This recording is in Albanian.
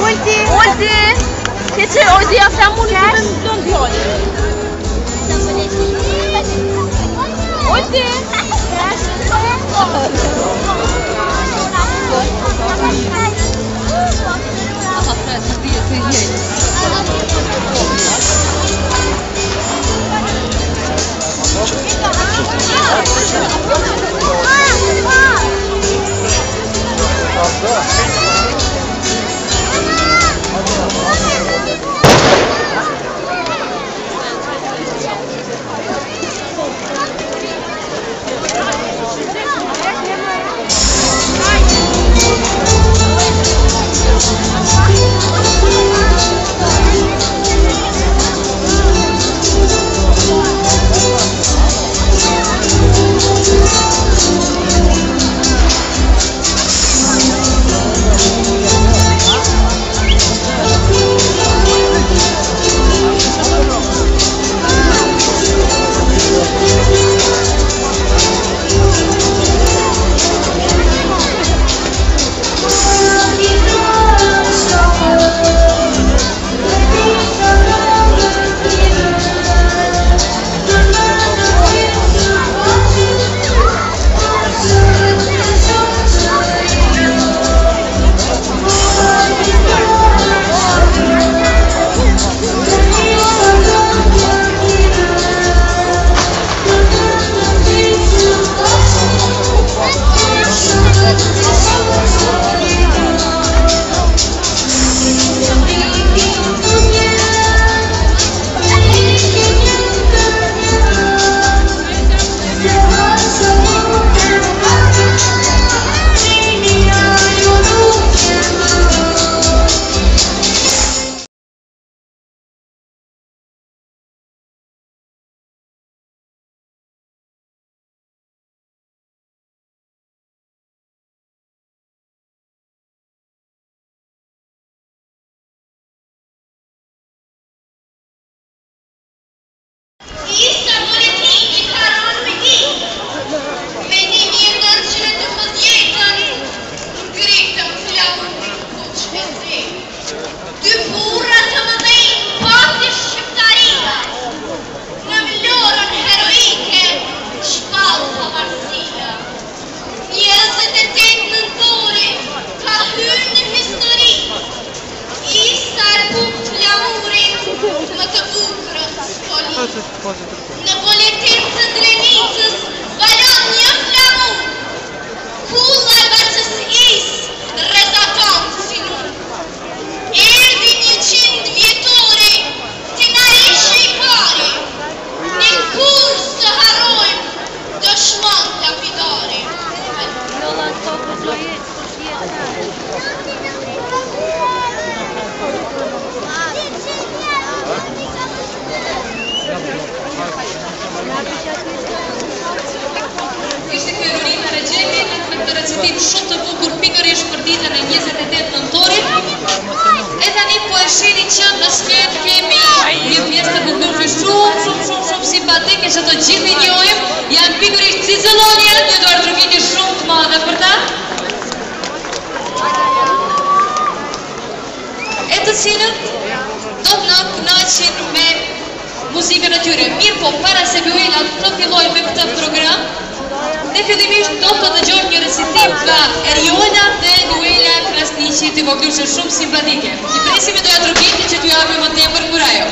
Olti! Che c'è? Olti, siamo un tondioli. Olti! Në politik të drenicës valon një flamur, kulla e bashkësisë rrezaton si nuk. Erdhi 100 vjetori që na ishte i pari, ne kur së harrojmë dëshmon lapidari. Ishte kjo Rurina Rexhepi me këtë recitim shumë të bukur pikërisht për ditën e 28 nëntorit. E tani po e shihni që në skenë kemi një pjesë të bukur shumë simpatike që të gjithë i njohim, janë pikërisht Cicellonja, një dorëtrupimi shumë të madhe për ta. E të cilët do të na kënaqin me muzikën e tyre. Mirë po, para se Bjuela të filloj me këtë program, ne fillimisht do të dëgjojmë një recitim nga Eriola dhe Bjuela Krasniqi, të voglushe shumë simpatike. I presim me doja trupiti që t'ju japim më tepër kur ajo.